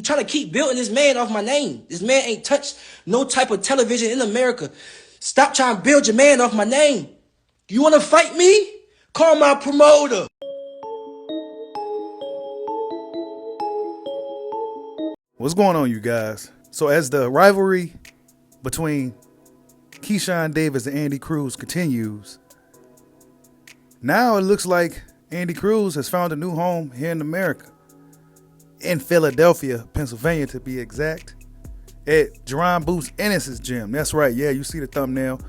You trying to keep building this man off my name. This man ain't touched no type of television in America. Stop trying to build your man off my name. You want to fight me? Call my promoter. What's going on, you guys? So as the rivalry between Keyshawn Davis and Andy Cruz continues, now it looks like Andy Cruz has found a new home here in America. In Philadelphia, Pennsylvania to be exact, at Jaron Ennis' gym. That's right, yeah, you see the thumbnail.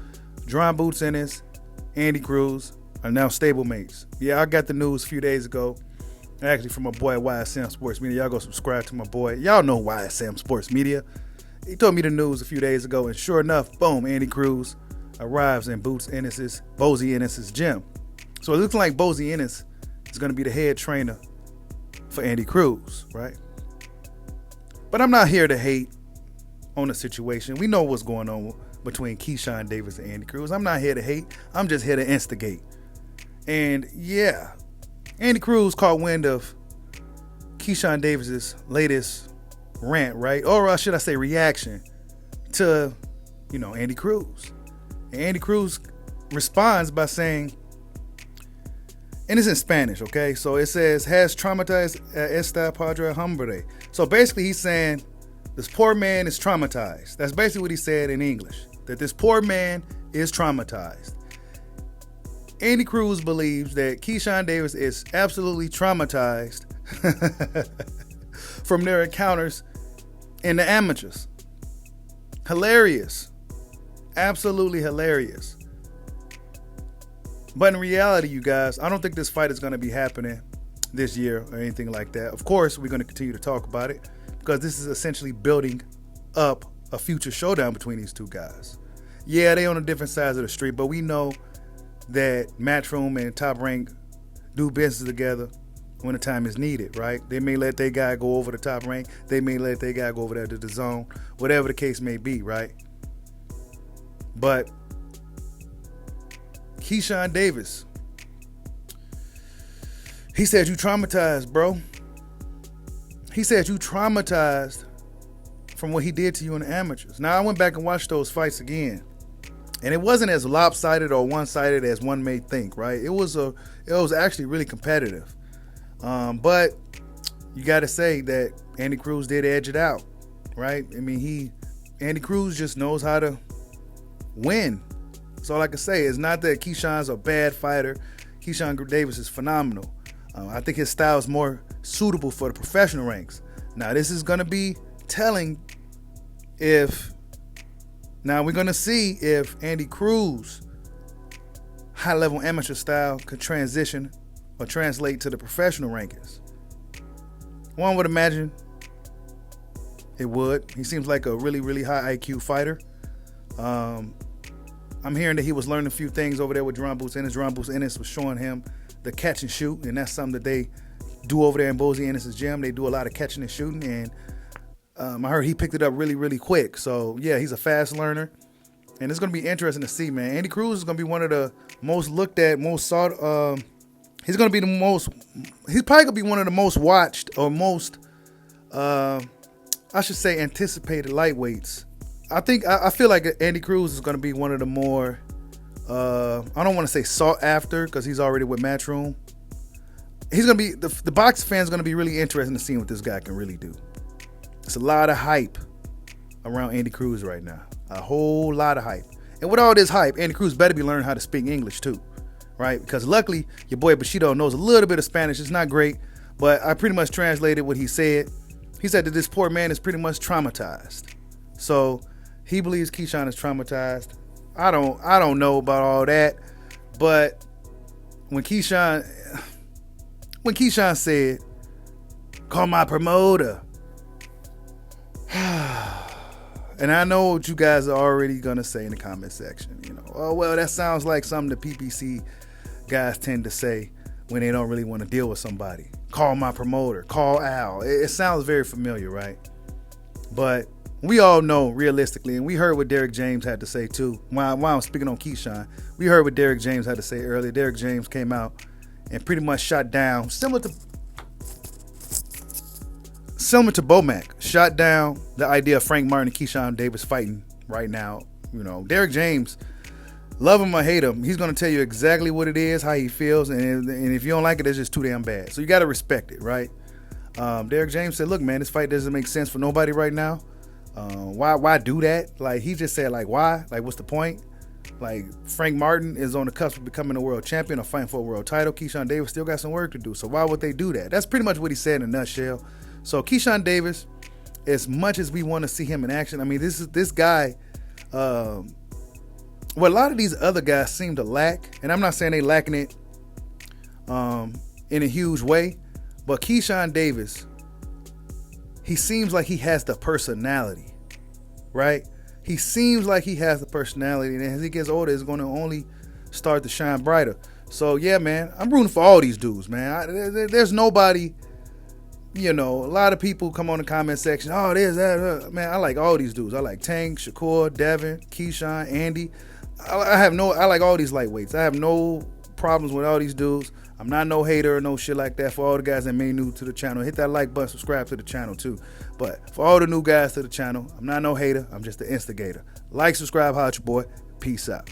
Jaron Ennis, Andy Cruz are now stablemates. Yeah, I got the news a few days ago, actually from my boy at YSM Sports Media. Y'all go subscribe to my boy. Y'all know YSM Sports Media. He told me the news a few days ago, and sure enough, boom, Andy Cruz arrives in Bozy Ennis' gym. So it looks like Bozy Ennis is going to be the head trainer for Andy Cruz, right? But I'm not here to hate on the situation. We know what's going on between Keyshawn Davis and Andy Cruz. I'm not here to hate. I'm just here to instigate. And yeah, Andy Cruz caught wind of Keyshawn Davis's latest rant, right? Or should I say reaction to, Andy Cruz. And Andy Cruz responds by saying, and it's in Spanish, okay? So it says, has traumatized esta padre hombre. So basically he's saying, this poor man is traumatized. That's basically what he said in English, that this poor man is traumatized. Andy Cruz believes that Keyshawn Davis is absolutely traumatized from their encounters in the amateurs. Hilarious. Absolutely hilarious. But in reality, you guys, I don't think this fight is going to be happening this year or anything like that. Of course, we're going to continue to talk about it because this is essentially building up a future showdown between these two guys. Yeah, they on a different sides of the street, but we know that Matchroom and Top Rank do business together when the time is needed, right? They may let their guy go over to Top Rank. They may let their guy go over there to the zone, whatever the case may be, right? But Keyshawn Davis, he said, you traumatized, bro. He said you traumatized from what he did to you in the amateurs. Now, I went back and watched those fights again, and it wasn't as lopsided or one-sided as one may think, right? It was actually really competitive. But you got to say that Andy Cruz did edge it out, right? I mean, Andy Cruz just knows how to win. That's all I can say. It's not that Keyshawn's a bad fighter. Keyshawn Davis is phenomenal. I think his style is more suitable for the professional ranks. Now, this is going to be telling now we're going to see if Andy Cruz high-level amateur style could transition or translate to the professional rankings. One would imagine it would. He seems like a really, really high IQ fighter. I'm hearing that he was learning a few things over there with Jaron Ennis. Jaron Ennis was showing him the catch and shoot, and that's something that they do over there in Bozy Ennis' gym. They do a lot of catching and shooting, and I heard he picked it up really, really quick. So, yeah, he's a fast learner, and it's going to be interesting to see, man. Andy Cruz is going to be one of the most looked at, most sought. He's probably going to be one of the most watched or most, I should say, anticipated lightweights. I feel like Andy Cruz is going to be one of the more, I don't want to say sought after because he's already with Matchroom. He's going to be, the boxing fans going to be really interested in seeing what this guy can really do. It's a lot of hype around Andy Cruz right now. A whole lot of hype. And with all this hype, Andy Cruz better be learning how to speak English too, right? Because luckily, your boy Bushido knows a little bit of Spanish. It's not great, but I pretty much translated what he said. He said that this poor man is pretty much traumatized. So he believes Keyshawn is traumatized. I don't know about all that, but when Keyshawn said, call my promoter, and I know what you guys are already gonna say in the comment section, oh well, that sounds like something the PPC guys tend to say when they don't really want to deal with somebody. Call my promoter, call Al. It sounds very familiar, right? But we all know realistically, and we heard what Derrick James had to say too. While I'm speaking on Keyshawn, we heard what Derrick James had to say earlier. Derrick James came out and pretty much shot down, similar similar to Bomac, shot down the idea of Frank Martin and Keyshawn Davis fighting right now. You know, Derrick James, love him or hate him, he's going to tell you exactly what it is, how he feels, and if you don't like it, it's just too damn bad. So you got to respect it, right? Derrick James said, look, man, this fight doesn't make sense for nobody right now. Why do that? Like, he just said, like, why? Like, what's the point? Like, Frank Martin is on the cusp of becoming a world champion or fighting for a world title. Keyshawn Davis still got some work to do. So why would they do that? That's pretty much what he said in a nutshell. So Keyshawn Davis, as much as we want to see him in action, I mean, this guy, what a lot of these other guys seem to lack, and I'm not saying they lacking it in a huge way, but Keyshawn Davis, he seems like he has the personality, right? He seems like he has the personality, and as he gets older, it's going to only start to shine brighter. So, yeah, man, I'm rooting for all these dudes, man. There's nobody, you know, a lot of people come on the comment section, oh, there's that. Man, I like all these dudes. I like Tank, Shakur, Devin, Keyshawn, Andy. I like all these lightweights. I have no problems with all these dudes. I'm not no hater or no shit like that. For all the guys that may be new to the channel, hit that like button, subscribe to the channel too. But for all the new guys to the channel, I'm not no hater. I'm just the instigator. Like, subscribe, holla at your boy. Peace out.